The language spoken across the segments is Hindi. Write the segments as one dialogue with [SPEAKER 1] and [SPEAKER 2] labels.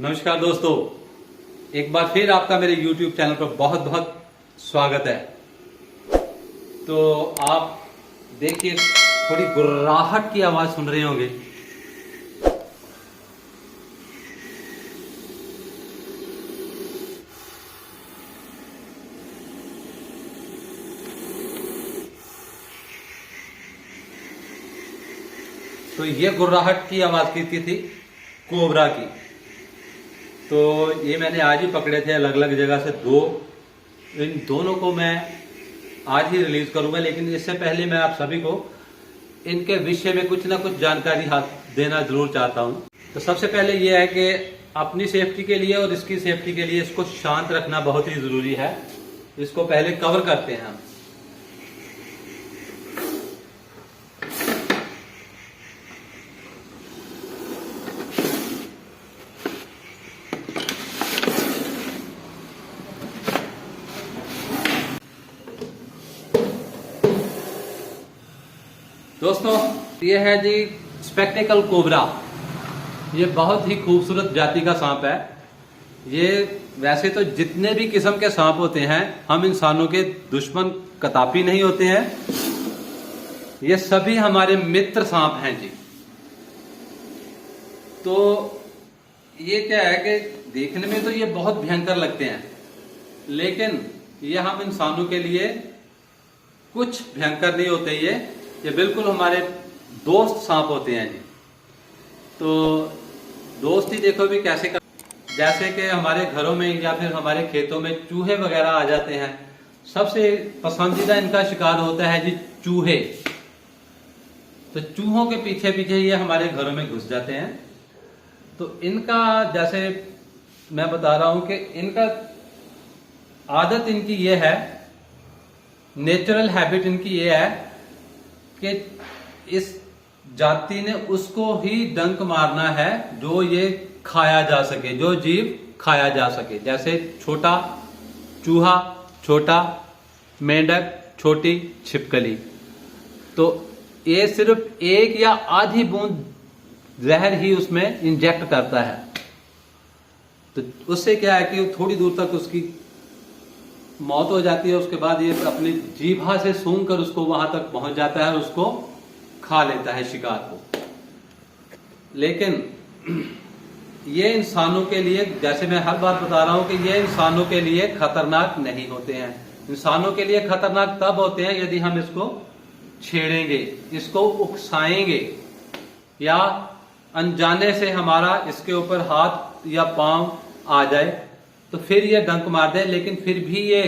[SPEAKER 1] नमस्कार दोस्तों, एक बार फिर आपका मेरे YouTube चैनल पर बहुत बहुत स्वागत है। तो आप देखिए, थोड़ी गुर्राहट की आवाज सुन रहे होंगे। तो ये गुर्राहट की आवाज की थी कोबरा की। तो ये मैंने आज ही पकड़े थे अलग अलग जगह से दो। इन दोनों को मैं आज ही रिलीज करूंगा, लेकिन इससे पहले मैं आप सभी को इनके विषय में कुछ ना कुछ जानकारी देना जरूर चाहता हूं। तो सबसे पहले ये है कि अपनी सेफ्टी के लिए और इसकी सेफ्टी के लिए इसको शांत रखना बहुत ही जरूरी है। इसको पहले कवर करते हैं हम। दोस्तों, ये है जी स्पेक्टिकल कोबरा। ये बहुत ही खूबसूरत जाति का सांप है। ये वैसे तो जितने भी किस्म के सांप होते हैं, हम इंसानों के दुश्मन कदापि नहीं होते हैं। ये सभी हमारे मित्र सांप हैं जी। तो ये क्या है कि देखने में तो ये बहुत भयंकर लगते हैं, लेकिन ये हम इंसानों के लिए कुछ भयंकर नहीं होते। ये बिल्कुल हमारे दोस्त सांप होते हैं जी। तो दोस्ती देखो भी कैसे कर, जैसे कि हमारे घरों में या फिर हमारे खेतों में चूहे वगैरह आ जाते हैं। सबसे पसंदीदा इनका शिकार होता है जी चूहे। तो चूहों के पीछे पीछे ये हमारे घरों में घुस जाते हैं। तो इनका, जैसे मैं बता रहा हूं कि इनका आदत इनकी ये है, नेचुरल हैबिट इनकी ये है कि इस जाति ने उसको ही डंक मारना है जो ये खाया जा सके, जो जीव खाया जा सके। जैसे छोटा चूहा, छोटा मेंढक, छोटी छिपकली। तो ये सिर्फ एक या आधी बूंद जहर ही उसमें इंजेक्ट करता है। तो उससे क्या है कि थोड़ी दूर तक उसकी मौत हो जाती है। उसके बाद ये अपनी जीभा से सूंघ कर उसको वहां तक पहुंच जाता है और उसको खा लेता है शिकार को। लेकिन ये इंसानों के लिए, जैसे मैं हर बार बता रहा हूं कि ये इंसानों के लिए खतरनाक नहीं होते हैं। इंसानों के लिए खतरनाक तब होते हैं यदि हम इसको छेड़ेंगे, इसको उकसाएंगे, या अनजाने से हमारा इसके ऊपर हाथ या पांव आ जाए तो फिर ये डंक मार दे। लेकिन फिर भी ये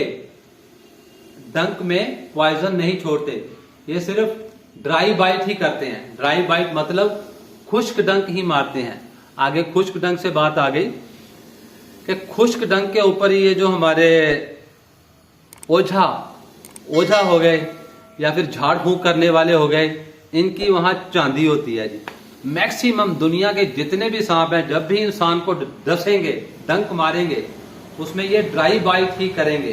[SPEAKER 1] डंक में पॉइजन नहीं छोड़ते, ये सिर्फ ड्राई बाइट ही करते हैं। ड्राई बाइट मतलब खुश्क डंक ही मारते हैं। आगे खुश्क डंक से बात आ गई कि खुश्क डंक के ऊपर ये जो हमारे ओझा हो गए या फिर झाड़ फूंक करने वाले हो गए, इनकी वहां चांदी होती है जी। मैक्सिमम दुनिया के जितने भी सांप हैं, जब भी इंसान को डसेंगे, डंक मारेंगे, उसमें ये ड्राई बाइट ही करेंगे।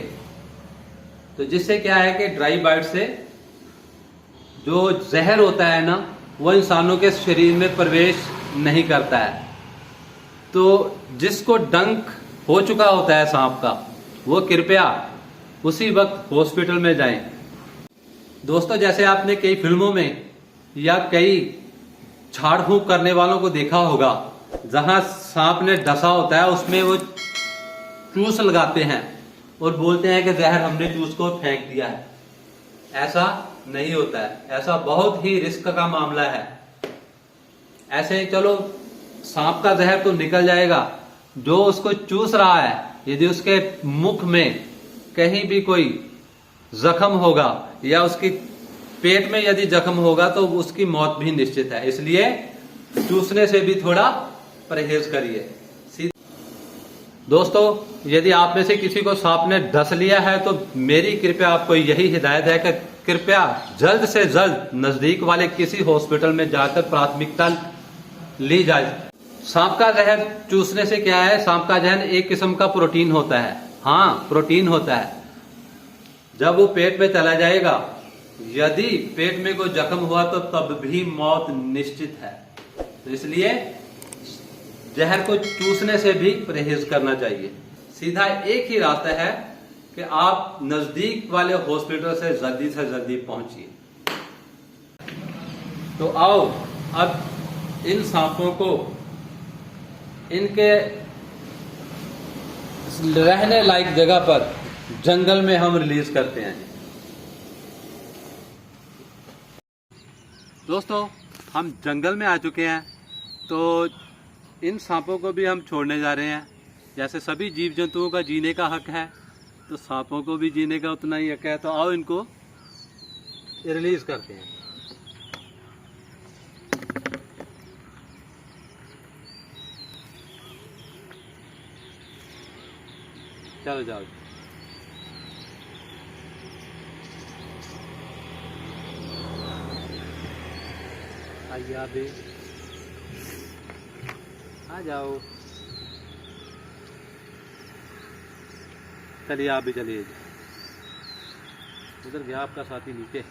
[SPEAKER 1] तो जिससे क्या है कि ड्राई बाइट से जो जहर होता है ना, वो इंसानों के शरीर में प्रवेश नहीं करता है। तो जिसको डंक हो चुका होता है सांप का, वो कृपया उसी वक्त हॉस्पिटल में जाएं। दोस्तों, जैसे आपने कई फिल्मों में या कई झाड़ फूंक करने वालों को देखा होगा, जहां सांप ने डसा होता है उसमें वो चूस लगाते हैं और बोलते हैं कि जहर हमने चूस को फेंक दिया है। ऐसा नहीं होता है। ऐसा बहुत ही रिस्क का मामला है। ऐसे चलो सांप का जहर तो निकल जाएगा, जो उसको चूस रहा है यदि उसके मुख में कहीं भी कोई जख्म होगा या उसकी पेट में यदि जख्म होगा तो उसकी मौत भी निश्चित है। इसलिए चूसने से भी थोड़ा परहेज करिए। दोस्तों, यदि आप में से किसी को सांप ने डस लिया है तो मेरी कृपया आपको यही हिदायत है कि कृपया जल्द से जल्द नजदीक वाले किसी हॉस्पिटल में जाकर प्राथमिकता ली जाए। सांप का जहर चूसने से क्या है, सांप का जहर एक किस्म का प्रोटीन होता है। हाँ, प्रोटीन होता है। जब वो पेट में चला जाएगा, यदि पेट में कोई जख्म हुआ तो तब भी मौत निश्चित है। तो इसलिए जहर को चूसने से भी परहेज करना चाहिए। सीधा एक ही रास्ता है कि आप नजदीक वाले हॉस्पिटल से जल्दी पहुंचिए। तो आओ अब इन सांपों को इनके रहने लायक जगह पर जंगल में हम रिलीज करते हैं। दोस्तों, हम जंगल में आ चुके हैं, तो इन सांपों को भी हम छोड़ने जा रहे हैं। जैसे सभी जीव जंतुओं का जीने का हक है, तो सांपों को भी जीने का उतना ही हक है। तो आओ इनको रिलीज करते हैं। चलो जाओ। आइए आप भी आ जाओ। चलिए आप भी चलिए। उधर गया आपका साथी नीचे।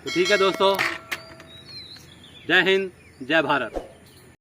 [SPEAKER 1] तो ठीक है दोस्तों, जय हिंद, जय भारत।